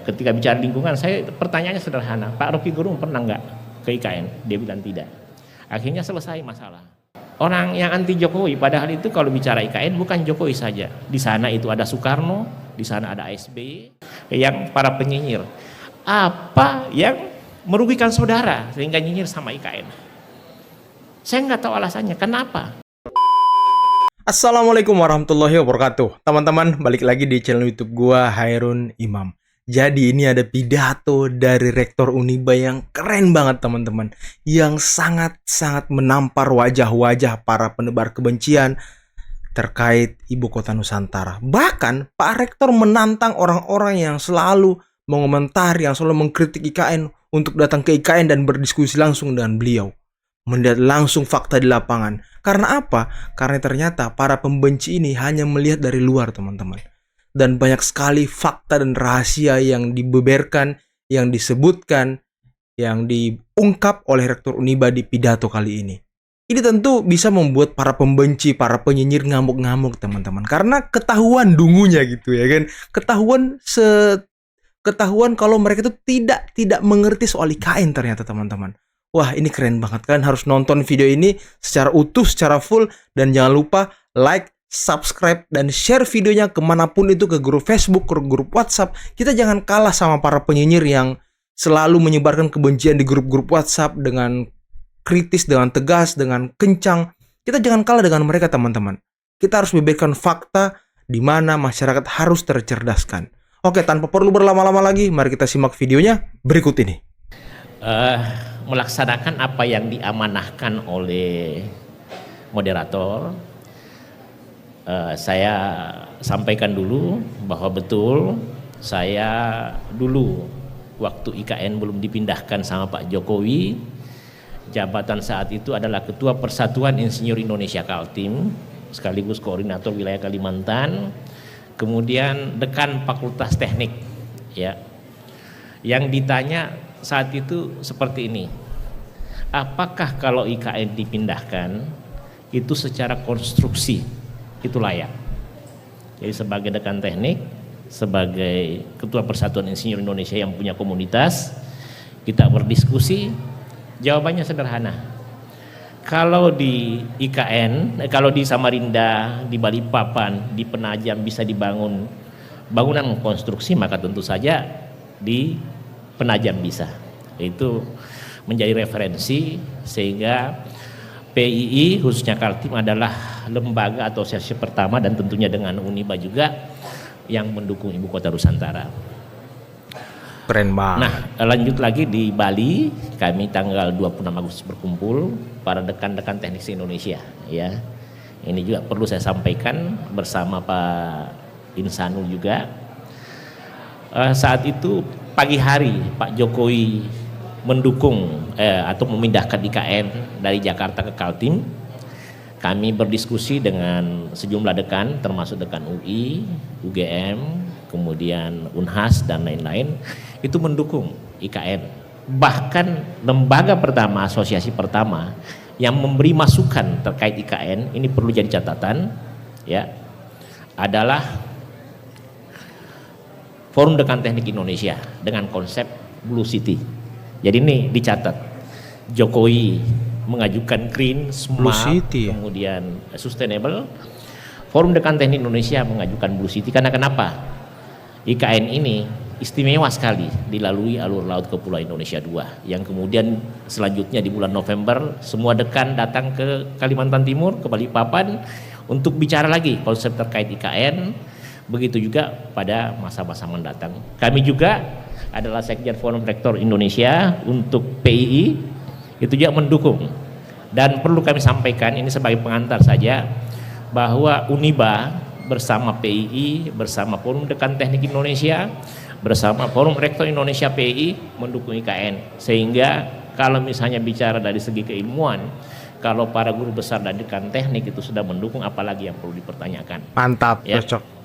Ketika bicara lingkungan, saya pertanyaannya sederhana, Pak Rocky Gerung pernah nggak ke IKN? Dia bilang tidak. Akhirnya selesai masalah. Orang yang anti Jokowi, padahal itu kalau bicara IKN bukan Jokowi saja. Di sana itu ada Soekarno, di sana ada SBY, yang para penyinyir. Apa yang merugikan saudara sehingga nyinyir sama IKN? Saya nggak tahu alasannya, kenapa? Assalamualaikum warahmatullahi wabarakatuh. Teman-teman, balik lagi di channel YouTube gua, Hairun Imam. Jadi ini ada pidato dari Rektor Uniba yang keren banget teman-teman, yang sangat-sangat menampar wajah-wajah para penebar kebencian terkait ibu kota Nusantara. Bahkan Pak Rektor menantang orang-orang yang selalu mengomentari, yang selalu mengkritik IKN untuk datang ke IKN dan berdiskusi langsung dengan beliau, melihat langsung fakta di lapangan. Karena apa? Karena ternyata para pembenci ini hanya melihat dari luar teman-teman. Dan banyak sekali fakta dan rahasia yang dibeberkan, yang disebutkan, yang diungkap oleh Rektor Uniba di pidato kali ini. Ini tentu bisa membuat para pembenci, para penyinyir ngamuk-ngamuk teman-teman. Karena ketahuan dungunya gitu ya kan. Ketahuan kalau mereka itu tidak mengerti soal IKN ternyata teman-teman. Wah, ini keren banget. Kalian harus nonton video ini secara utuh, secara full. Dan jangan lupa like, subscribe, dan share videonya kemanapun itu, ke grup Facebook, ke grup WhatsApp. Kita jangan kalah sama para penyinyir yang selalu menyebarkan kebencian di grup-grup WhatsApp dengan kritis, dengan tegas, dengan kencang. Kita jangan kalah dengan mereka teman-teman. Kita harus membeberkan fakta di mana masyarakat harus tercerdaskan. Oke, tanpa perlu berlama-lama lagi, mari kita simak videonya berikut ini. Melaksanakan apa yang diamanahkan oleh moderator. Saya sampaikan dulu bahwa betul saya dulu waktu IKN belum dipindahkan sama Pak Jokowi, jabatan saat itu adalah Ketua Persatuan Insinyur Indonesia Kaltim sekaligus koordinator wilayah Kalimantan, kemudian Dekan Fakultas Teknik ya. Yang ditanya saat itu seperti ini, apakah kalau IKN dipindahkan itu secara konstruksi itu layak? Jadi sebagai dekan teknik, sebagai Ketua Persatuan Insinyur Indonesia yang punya komunitas, kita berdiskusi. Jawabannya sederhana, kalau di IKN, kalau di Samarinda, di Balikpapan, di Penajam bisa dibangun bangunan konstruksi, maka tentu saja di Penajam bisa. Itu menjadi referensi sehingga PII khususnya Kaltim adalah lembaga atau asosiasi pertama, dan tentunya dengan Uniba juga, yang mendukung ibu kota Nusantara. Keren banget. Nah, lanjut lagi di Bali, kami tanggal 26 Agustus berkumpul para dekan-dekan teknik se-Indonesia ya. Ini juga perlu saya sampaikan bersama Pak Insanul juga. Saat itu pagi hari Pak Jokowi mendukung atau memindahkan IKN dari Jakarta ke Kaltim. Kami berdiskusi dengan sejumlah dekan, termasuk dekan UI, UGM, kemudian Unhas dan lain-lain, itu mendukung IKN. Bahkan lembaga pertama, asosiasi pertama yang memberi masukan terkait IKN, ini perlu jadi catatan ya, adalah Forum Dekan Teknik Indonesia dengan konsep Blue City. Jadi ini dicatat, Jokowi mengajukan green, smart, kemudian sustainable. Forum Dekan Teknik Indonesia mengajukan Blue City karena kenapa? IKN ini istimewa sekali dilalui alur laut Kepulauan Indonesia II, yang kemudian selanjutnya di bulan November semua dekan datang ke Kalimantan Timur, ke Balikpapan untuk bicara lagi konsep terkait IKN. Begitu juga pada masa-masa mendatang. Kami juga adalah Sekjen Forum Rektor Indonesia untuk PII, itu juga mendukung. Dan perlu kami sampaikan, ini sebagai pengantar saja, bahwa Uniba bersama PII, bersama Forum Dekan Teknik Indonesia, bersama Forum Rektor Indonesia PII mendukung IKN. Sehingga kalau misalnya bicara dari segi keilmuan, kalau para guru besar dan dekan teknik itu sudah mendukung, apalagi yang perlu dipertanyakan. Mantap, ya. Cocok.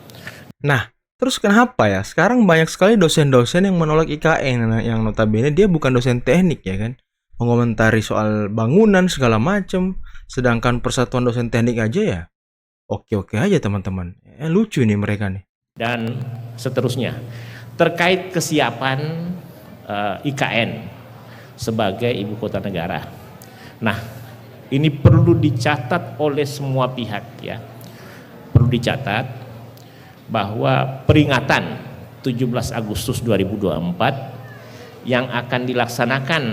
Nah, terus kenapa ya sekarang banyak sekali dosen-dosen yang menolak IKN, yang notabene dia bukan dosen teknik ya kan, mengomentari soal bangunan segala macem, sedangkan Persatuan Dosen Teknik aja ya oke-oke aja teman-teman. Lucu nih mereka nih. Dan seterusnya, terkait kesiapan IKN sebagai ibu kota negara. Nah, ini perlu dicatat oleh semua pihak ya. Perlu dicatat bahwa peringatan 17 Agustus 2024 yang akan dilaksanakan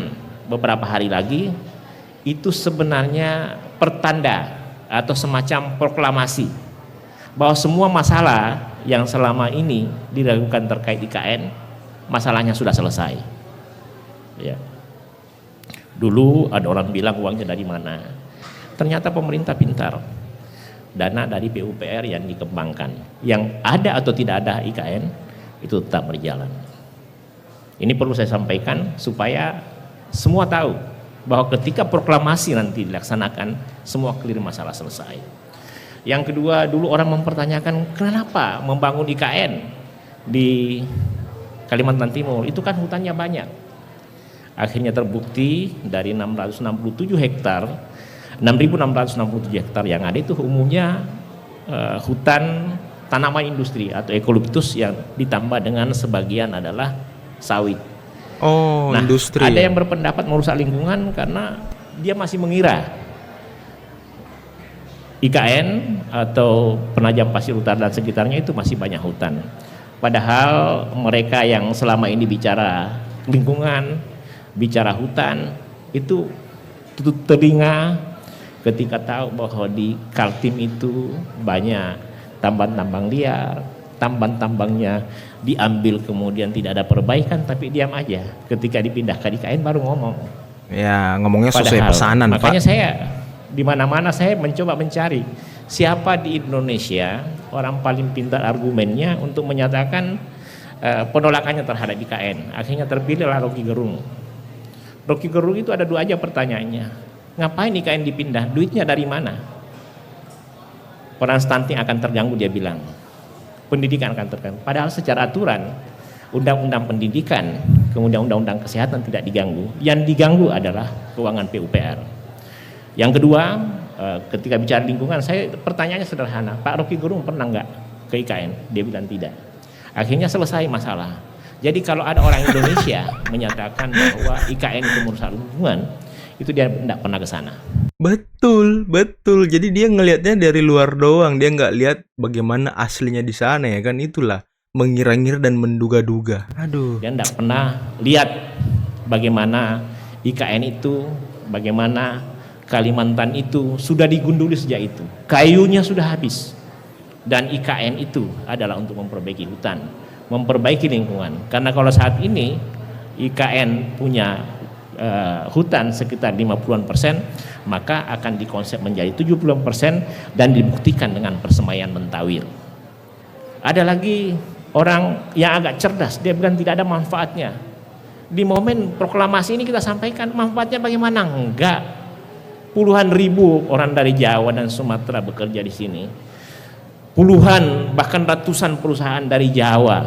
beberapa hari lagi itu sebenarnya pertanda atau semacam proklamasi bahwa semua masalah yang selama ini diragukan terkait IKN, masalahnya sudah selesai. Ya. Dulu ada orang bilang uangnya dari mana? Ternyata pemerintah pintar. Dana dari PUPR yang dikembangkan. Yang ada atau tidak ada IKN itu tetap berjalan. Ini perlu saya sampaikan supaya semua tahu bahwa ketika proklamasi nanti dilaksanakan, semua clear, masalah selesai. Yang kedua, dulu orang mempertanyakan kenapa membangun IKN di Kalimantan Timur, itu kan hutannya banyak. Akhirnya terbukti dari 667 hektar, 6.667 hektar yang ada itu umumnya hutan tanaman industri atau eukaliptus yang ditambah dengan sebagian adalah sawit. Oh, nah, industri. Ada yang berpendapat merusak lingkungan karena dia masih mengira IKN atau penajam pasir utara dan sekitarnya itu masih banyak hutan. Padahal mereka yang selama ini bicara lingkungan, bicara hutan, itu tutup telinga ketika tahu bahwa di Kaltim itu banyak tambang-tambang liar, tambang-tambangnya diambil kemudian tidak ada perbaikan, tapi diam aja. Ketika dipindahkan IKN baru ngomong. Ya, ngomongnya sesuai Padahal, pesanan, makanya Pak. saya di mana-mana saya mencoba mencari siapa di Indonesia orang paling pintar argumennya untuk menyatakan penolakannya terhadap IKN. Akhirnya terpilihlah Rocky Gerung. Rocky Gerung itu ada dua aja pertanyaannya. Ngapain IKN dipindah? Duitnya dari mana? Peran stunting akan terganggu, dia bilang. Pendidikan akan terganggu. Padahal secara aturan undang-undang pendidikan, kemudian undang-undang kesehatan tidak diganggu. Yang diganggu adalah keuangan PUPR. Yang kedua, ketika bicara lingkungan, saya pertanyaannya sederhana. Pak Rocky Gerung pernah nggak ke IKN? Dia bilang tidak. Akhirnya selesai masalah. Jadi kalau ada orang Indonesia menyatakan bahwa IKN itu merusak lingkungan, itu dia tidak pernah ke sana. Betul, betul. Jadi dia ngelihatnya dari luar doang. Dia nggak lihat bagaimana aslinya di sana ya kan. Itulah mengira-ngira dan menduga-duga. Aduh. Dia tidak pernah lihat bagaimana IKN itu, bagaimana Kalimantan itu sudah digunduli sejak itu. Kayunya sudah habis. Dan IKN itu adalah untuk memperbaiki hutan, memperbaiki lingkungan. Karena kalau saat ini IKN punya hutan sekitar 50%, maka akan dikonsep menjadi 70% dan dibuktikan dengan persemaian mentawir. Ada lagi orang yang agak cerdas, dia bilang tidak ada manfaatnya. Di momen proklamasi ini kita sampaikan manfaatnya bagaimana? Enggak. Puluhan ribu orang dari Jawa dan Sumatera bekerja di sini. Puluhan bahkan ratusan perusahaan dari Jawa.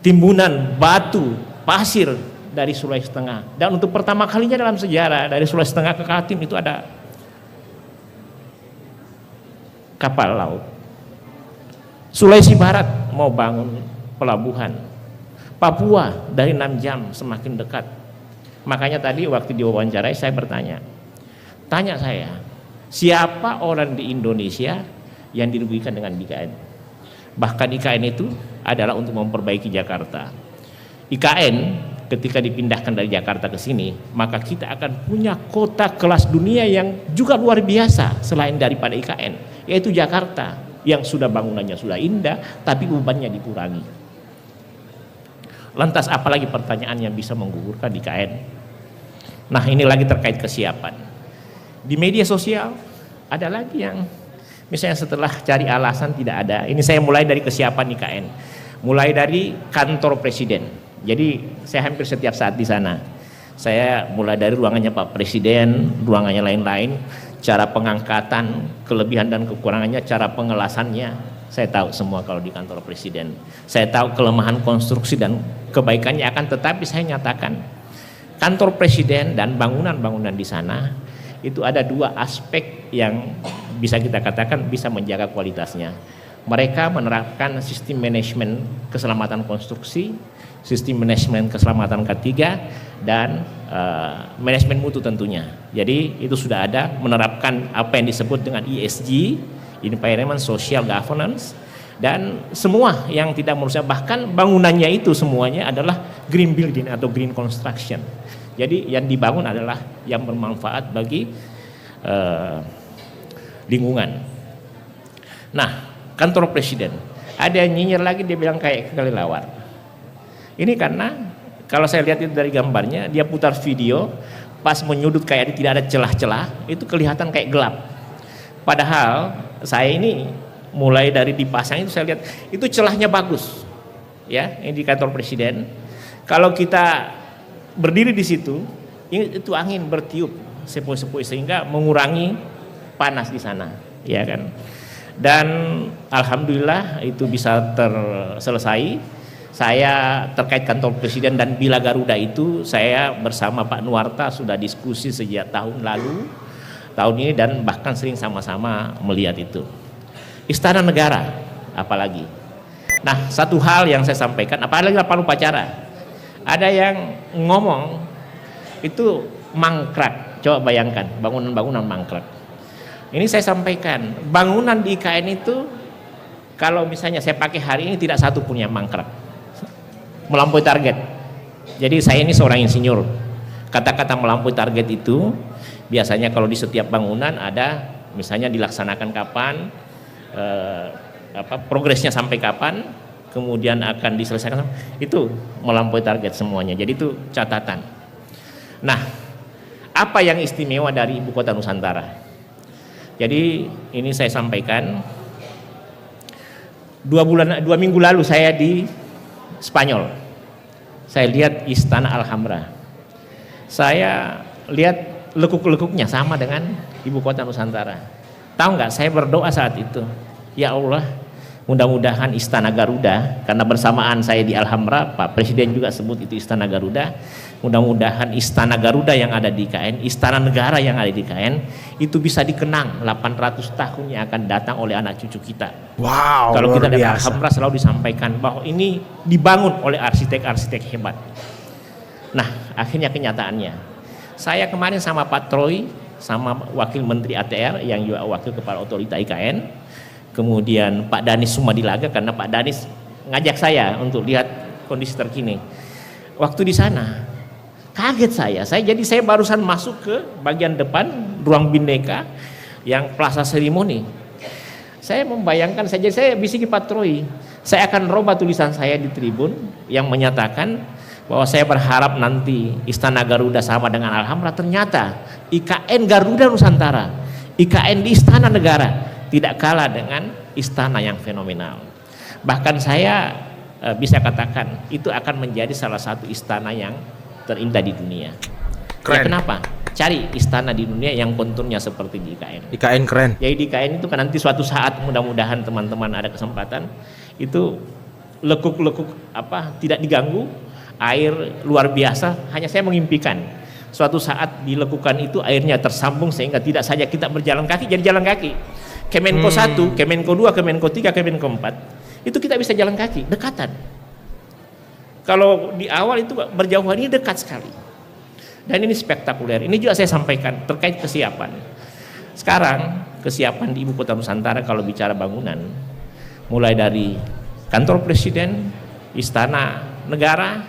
Timbunan batu, pasir dari Sulawesi Tengah. Dan untuk pertama kalinya dalam sejarah dari Sulawesi Tengah ke Kaltim itu ada kapal laut. Sulawesi Barat mau bangun pelabuhan. Papua dari 6 jam semakin dekat. Makanya tadi waktu diwawancarai saya bertanya, siapa orang di Indonesia yang dirugikan dengan IKN? Bahkan IKN itu adalah untuk memperbaiki Jakarta. IKN ketika dipindahkan dari Jakarta ke sini, maka kita akan punya kota kelas dunia yang juga luar biasa selain daripada IKN, yaitu Jakarta yang sudah bangunannya sudah indah, tapi bebannya dikurangi. Lantas apalagi pertanyaan yang bisa menggugurkan IKN? Nah, ini lagi terkait kesiapan. Di media sosial ada lagi yang misalnya setelah cari alasan tidak ada. Ini saya mulai dari kesiapan IKN. Mulai dari kantor presiden. Jadi saya hampir setiap saat di sana. Saya mulai dari ruangannya Pak Presiden, ruangannya lain-lain, cara pengangkatan, kelebihan dan kekurangannya, cara pengelasannya, saya tahu semua kalau di kantor presiden. Saya tahu kelemahan konstruksi dan kebaikannya, akan tetapi saya nyatakan kantor presiden dan bangunan-bangunan di sana itu ada dua aspek yang bisa kita katakan bisa menjaga kualitasnya. Mereka menerapkan sistem manajemen keselamatan konstruksi, sistem manajemen keselamatan K3, dan manajemen mutu tentunya. Jadi itu sudah ada, menerapkan apa yang disebut dengan ESG, Environment Social Governance, dan semua yang tidak merusak, bahkan bangunannya itu semuanya adalah green building atau green construction. Jadi yang dibangun adalah yang bermanfaat bagi lingkungan. Nah, kantor presiden, ada yang nyinyir lagi, dia bilang kayak kelelawar. Ini karena kalau saya lihat itu dari gambarnya, dia putar video pas menyudut kayak tidak ada celah-celah, itu kelihatan kayak gelap. Padahal saya ini mulai dari dipasang itu saya lihat itu celahnya bagus, ya, ini di kantor presiden. Kalau kita berdiri di situ, itu angin bertiup sepoi-sepoi sehingga mengurangi panas di sana, ya kan. Dan alhamdulillah itu bisa terselesai. Saya terkait kantor presiden dan Bila Garuda itu saya bersama Pak Nuarta sudah diskusi sejak tahun lalu, tahun ini, dan bahkan sering sama-sama melihat itu. Istana Negara apalagi. Nah, satu hal yang saya sampaikan, apalagi lapangan upacara, ada yang ngomong itu mangkrak. Coba bayangkan bangunan-bangunan mangkrak. Ini saya sampaikan, bangunan di IKN itu kalau misalnya saya pakai hari ini tidak satu pun yang mangkrak, melampaui target. Jadi saya ini seorang insinyur. Kata-kata melampaui target itu biasanya kalau di setiap bangunan ada misalnya dilaksanakan kapan, progresnya sampai kapan, kemudian akan diselesaikan, itu melampaui target semuanya. Jadi itu catatan. Nah, apa yang istimewa dari Ibu Kota Nusantara? Jadi ini saya sampaikan, 2 minggu lalu saya di Spanyol. Saya lihat Istana Alhambra. Saya lihat lekuk-lekuknya sama dengan Ibu Kota Nusantara. Tahu nggak, saya berdoa saat itu, ya Allah, mudah-mudahan Istana Garuda, karena bersamaan saya di Alhambra, Pak Presiden juga sebut itu Istana Garuda. Mudah-mudahan Istana Garuda yang ada di IKN, Istana Negara yang ada di IKN, itu bisa dikenang 800 tahun yang akan datang oleh anak cucu kita. Wow, kalau kita dari biasa. Alhambra selalu disampaikan bahwa ini dibangun oleh arsitek-arsitek hebat. Nah, akhirnya kenyataannya. Saya kemarin sama Pak Troy, sama Wakil Menteri ATR yang juga Wakil Kepala Otorita IKN, kemudian Pak Danis Sumadilaga, karena Pak Danis ngajak saya untuk lihat kondisi terkini. Waktu di sana kaget saya barusan masuk ke bagian depan ruang Bhinneka yang plaza seremoni. Saya membayangkan saja, saya bisiki Pak Troy, saya akan robah tulisan saya di tribun yang menyatakan bahwa saya berharap nanti Istana Garuda sama dengan Alhambra. Ternyata IKN Garuda Nusantara, IKN di Istana Negara tidak kalah dengan istana yang fenomenal. Bahkan saya bisa katakan itu akan menjadi salah satu istana yang terindah di dunia. Ya, kenapa? Cari istana di dunia yang konturnya seperti di IKN. IKN keren. Jadi di IKN itu kan nanti suatu saat mudah-mudahan teman-teman ada kesempatan itu lekuk-lekuk tidak diganggu, air luar biasa. Hanya saya mengimpikan suatu saat dilekukan itu airnya tersambung sehingga tidak saja kita berjalan kaki jadi jalan kaki. Kemenko 1, Kemenko 2, Kemenko 3, Kemenko 4 itu kita bisa jalan kaki, dekatan. Kalau di awal itu berjauhan, ini dekat sekali. Dan ini spektakuler. Ini juga saya sampaikan terkait kesiapan. Sekarang kesiapan di Ibu Kota Nusantara kalau bicara bangunan, mulai dari kantor presiden, istana negara,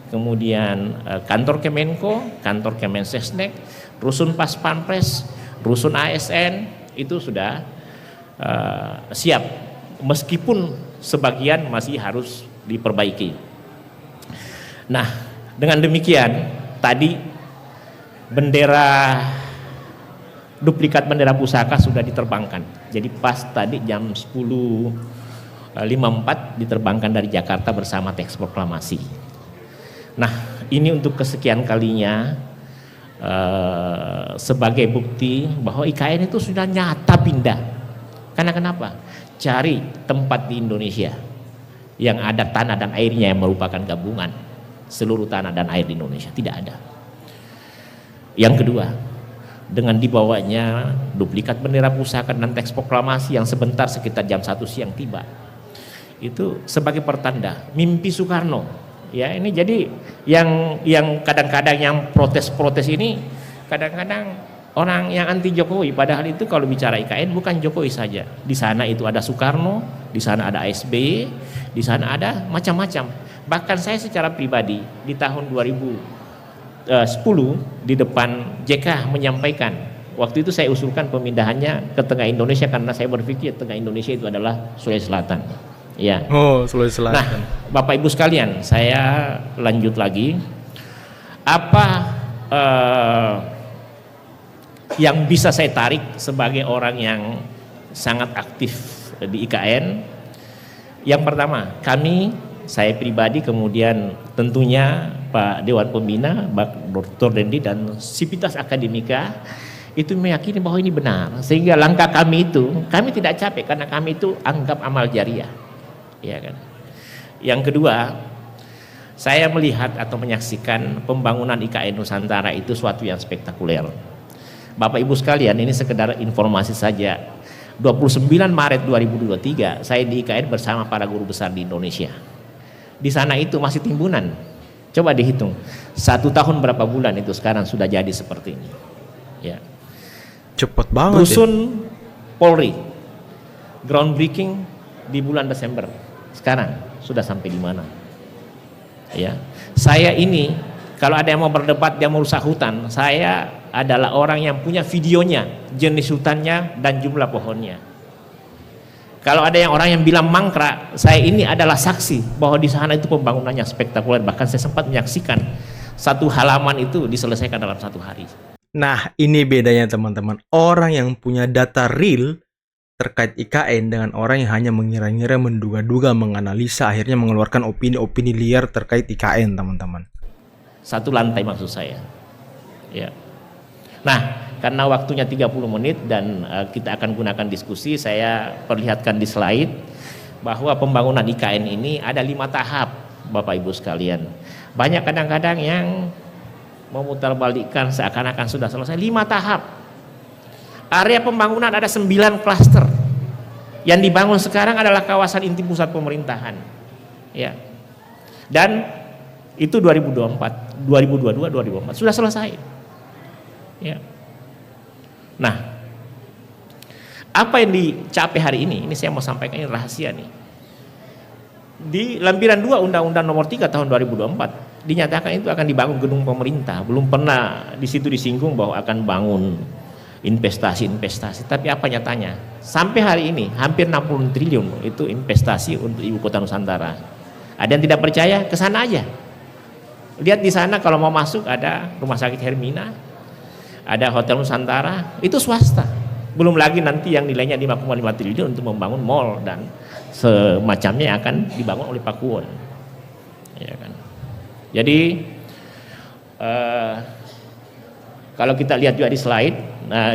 kemudian kantor Kemenko, kantor Kemensesnek, rusun Pas Pampres, rusun ASN, itu sudah siap. Meskipun sebagian masih harus diperbaiki. Nah, dengan demikian tadi duplikat bendera pusaka sudah diterbangkan. Jadi pas tadi jam 10.54 diterbangkan dari Jakarta bersama teks proklamasi. Nah, ini untuk kesekian kalinya sebagai bukti bahwa IKN itu sudah nyata pindah. Karena kenapa? Cari tempat di Indonesia yang ada tanah dan airnya yang merupakan gabungan seluruh tanah dan air di Indonesia, tidak ada. Yang kedua, dengan dibawanya duplikat bendera pusaka dan teks proklamasi yang sebentar sekitar jam 1 siang tiba. Itu sebagai pertanda mimpi Soekarno. Ya, ini jadi yang kadang-kadang yang protes-protes ini kadang-kadang orang yang anti Jokowi, padahal itu kalau bicara IKN bukan Jokowi saja. Di sana itu ada Soekarno, di sana ada SBY, di sana ada macam-macam. Bahkan saya secara pribadi di tahun 2010 di depan JK menyampaikan, waktu itu saya usulkan pemindahannya ke tengah Indonesia karena saya berpikir tengah Indonesia itu adalah Sulawesi Selatan. Ya. Oh, Sulawesi Selatan. Nah, Bapak Ibu sekalian, saya lanjut lagi. Apa yang bisa saya tarik sebagai orang yang sangat aktif di IKN? Yang pertama, saya pribadi, kemudian tentunya Pak Dewan Pembina, Pak Dr. Dendi dan Sivitas Akademika itu meyakini bahwa ini benar, sehingga langkah kami tidak capek karena kami itu anggap amal jariah, ya kan. Yang kedua, saya melihat atau menyaksikan pembangunan IKN Nusantara itu suatu yang spektakuler. Bapak Ibu sekalian, ini sekedar informasi saja. 29 Maret 2023 saya di IKN bersama para guru besar di Indonesia. Di sana itu masih timbunan. Coba dihitung, 1 tahun berapa bulan itu sekarang sudah jadi seperti ini. Ya. Cepet banget. Rusun Polri, groundbreaking di bulan Desember. Sekarang sudah sampai di mana? Ya, saya ini kalau ada yang mau berdebat dia merusak hutan, saya adalah orang yang punya videonya, jenis hutannya dan jumlah pohonnya. Kalau ada orang yang bilang mangkrak, saya ini adalah saksi bahwa di sana itu pembangunannya spektakuler. Bahkan saya sempat menyaksikan 1 halaman itu diselesaikan dalam 1 hari. Nah, ini bedanya teman-teman. Orang yang punya data real terkait IKN dengan orang yang hanya mengira-ngira, menduga-duga, menganalisa, akhirnya mengeluarkan opini-opini liar terkait IKN, teman-teman. 1 lantai maksud saya. Ya. Nah, karena waktunya 30 menit dan kita akan gunakan diskusi, saya perlihatkan di slide bahwa pembangunan IKN ini ada 5 tahap, Bapak Ibu sekalian. Banyak kadang-kadang yang memutarbalikkan seakan-akan sudah selesai. 5 tahap. Area pembangunan ada 9 klaster. Yang dibangun sekarang adalah kawasan inti pusat pemerintahan. Ya. Dan itu 2024, 2022, 2024 sudah selesai. Ya. Nah, apa yang dicapai hari ini saya mau sampaikan, ini rahasia nih. Di lampiran 2 Undang-Undang Nomor 3 tahun 2024 dinyatakan itu akan dibangun gedung pemerintah. Belum pernah di situ disinggung bahwa akan bangun investasi. Tapi apa nyatanya? Sampai hari ini hampir 60 triliun itu investasi untuk ibu kota Nusantara. Ada yang tidak percaya? Ke sana aja. Lihat di sana kalau mau masuk ada Rumah Sakit Hermina, ada Hotel Nusantara, itu swasta. Belum lagi nanti yang nilainya 5,5 triliun untuk membangun mall dan semacamnya akan dibangun oleh Pakuwon. Ya kan. Jadi kalau kita lihat juga di slide,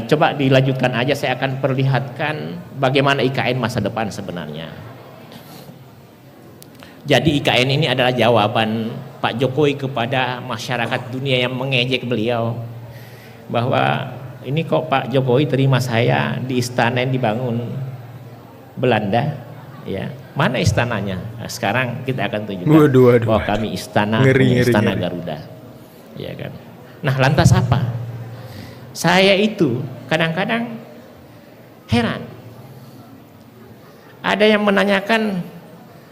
coba dilanjutkan aja, saya akan perlihatkan bagaimana IKN masa depan sebenarnya. Jadi IKN ini adalah jawaban Pak Jokowi kepada masyarakat dunia yang mengejek beliau, bahwa ini kok Pak Jokowi terima saya di istana yang dibangun Belanda, ya. Mana istananya? Nah, sekarang kita akan tunjukkan bahwa kami istana Garuda, ya kan. Nah, lantas apa? Saya itu kadang-kadang heran. Ada yang menanyakan,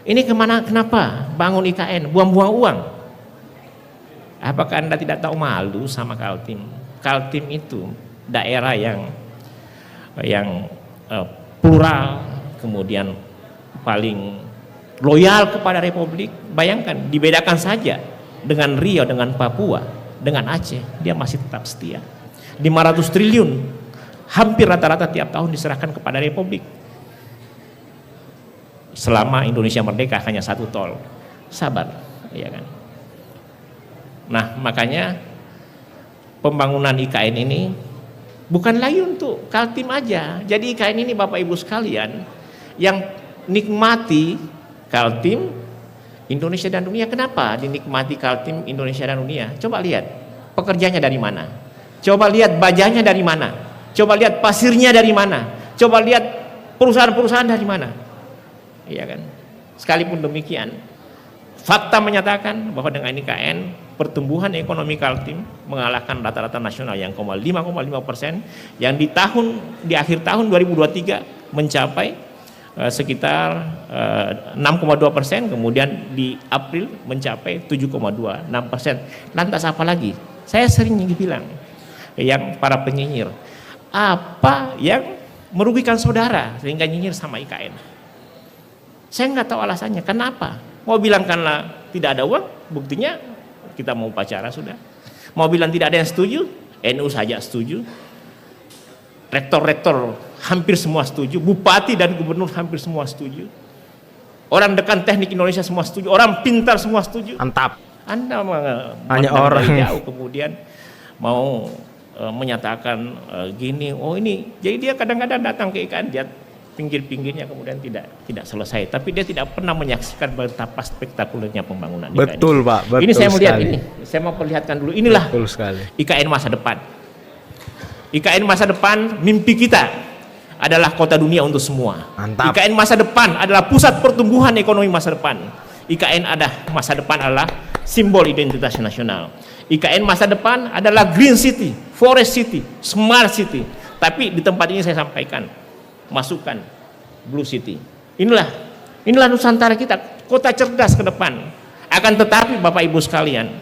ini kenapa bangun IKN, buang-buang uang? Apakah Anda tidak tahu malu sama Kaltim? Kaltim itu daerah yang plural, kemudian paling loyal kepada Republik. Bayangkan, dibedakan saja dengan Riau, dengan Papua, dengan Aceh, dia masih tetap setia. 500 triliun hampir rata-rata tiap tahun diserahkan kepada Republik. Selama Indonesia merdeka hanya 1 tol. Sabar, ya kan. Nah, makanya pembangunan IKN ini bukan lagi untuk Kaltim aja. Jadi IKN ini Bapak Ibu sekalian yang nikmati Kaltim, Indonesia dan dunia. Kenapa dinikmati Kaltim, Indonesia dan dunia? Coba lihat pekerjanya dari mana. Coba lihat bajanya dari mana, coba lihat pasirnya dari mana, coba lihat perusahaan-perusahaan dari mana, iya kan? Sekalipun demikian, fakta menyatakan bahwa dengan IKN pertumbuhan ekonomi Kaltim mengalahkan rata-rata nasional yang 5,5%, yang di akhir tahun 2023 mencapai sekitar 6,2%, kemudian di April mencapai 7,26%. Lantas apa lagi? Saya sering bilang yang para penyinyir, apa yang merugikan saudara sehingga nyinyir sama IKN? Saya nggak tahu alasannya. Kenapa? Mau bilang karena tidak ada uang, buktinya kita mau upacara sudah. Mau bilang tidak ada yang setuju, NU saja setuju. Rektor-rektor hampir semua setuju, bupati dan gubernur hampir semua setuju. Orang dekan teknik Indonesia semua setuju, orang pintar semua setuju. Mantap. Anda hanya orang jauh kemudian mau menyatakan gini, oh ini, jadi dia kadang-kadang datang ke IKN, dia pinggir-pinggirnya kemudian tidak selesai, tapi dia tidak pernah menyaksikan betapa spektakulernya pembangunan IKN. Betul Pak, betul. Ini saya melihat sekali. ini, saya mau perlihatkan dulu, inilah betul sekali. IKN masa depan. IKN masa depan, mimpi kita adalah kota dunia untuk semua. Mantap. IKN masa depan adalah pusat pertumbuhan ekonomi masa depan. IKN masa depan adalah simbol identitas nasional. IKN masa depan adalah green city, forest city, smart city. Tapi di tempat ini saya sampaikan, masukkan blue city. Inilah Nusantara kita, kota cerdas ke depan. Akan tetapi Bapak Ibu sekalian,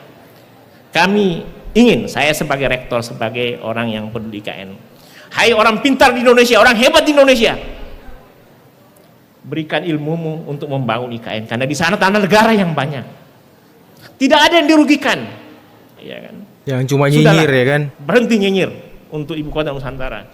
saya sebagai rektor, sebagai orang yang peduli IKN, hai orang pintar di Indonesia, orang hebat di Indonesia, berikan ilmumu untuk membangun IKN, karena di sana tanah negara yang banyak, tidak ada yang dirugikan, ya kan? Yang cuma nyinyir ya kan? Berhenti nyinyir untuk ibu kota Nusantara.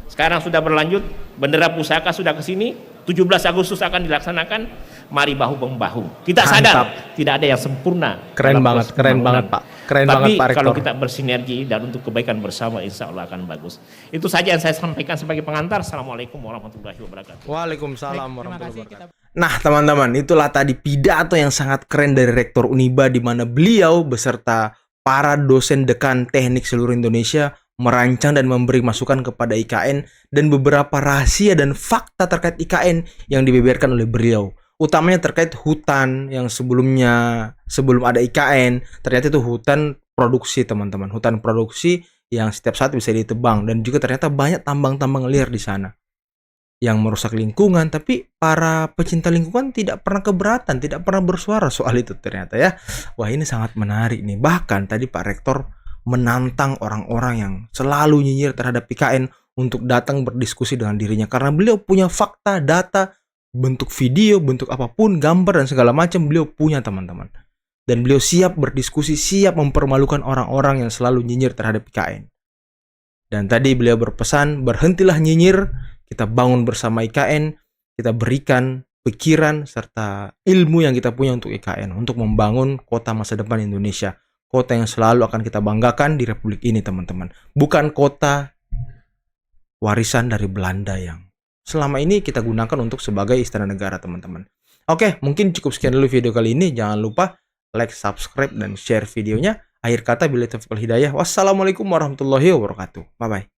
Sekarang sudah berlanjut, bendera pusaka sudah ke sini, 17 Agustus akan dilaksanakan. Mari bahu membahu. Kita sadar tidak ada yang sempurna. Keren banget Pak. Keren Tapi banget Pak Rektor. kalau kita bersinergi dan untuk kebaikan bersama, insya Allah akan bagus. Itu saja yang saya sampaikan sebagai pengantar. Assalamualaikum warahmatullahi wabarakatuh. Waalaikumsalam warahmatullahi wabarakatuh. Nah teman-teman, itulah tadi pidato yang sangat keren dari Rektor Uniba, di mana beliau beserta para dosen dekan teknik seluruh Indonesia merancang dan memberi masukan kepada IKN dan beberapa rahasia dan fakta terkait IKN yang dibeberkan oleh beliau. Utamanya terkait hutan yang sebelum ada IKN, ternyata itu hutan produksi teman-teman, hutan produksi yang setiap saat bisa ditebang, dan juga ternyata banyak tambang-tambang liar di sana yang merusak lingkungan, tapi para pecinta lingkungan tidak pernah keberatan, tidak pernah bersuara soal itu ternyata ya. Wah, ini sangat menarik nih. Bahkan tadi Pak Rektor menantang orang-orang yang selalu nyinyir terhadap IKN untuk datang berdiskusi dengan dirinya, karena beliau punya fakta, data, bentuk video, bentuk apapun, gambar dan segala macam beliau punya teman-teman. Dan beliau siap berdiskusi, siap mempermalukan orang-orang yang selalu nyinyir terhadap IKN. Dan tadi beliau berpesan, berhentilah nyinyir, kita bangun bersama IKN, kita berikan pikiran serta ilmu yang kita punya untuk IKN, untuk membangun kota masa depan Indonesia. Kota yang selalu akan kita banggakan di Republik ini teman-teman. Bukan kota warisan dari Belanda yang selama ini kita gunakan untuk sebagai istana negara teman-teman. Oke, mungkin cukup sekian dulu video kali ini. Jangan lupa like, subscribe, dan share videonya. Akhir kata, billahi taufiq wal hidayah. Wassalamualaikum warahmatullahi wabarakatuh. Bye-bye.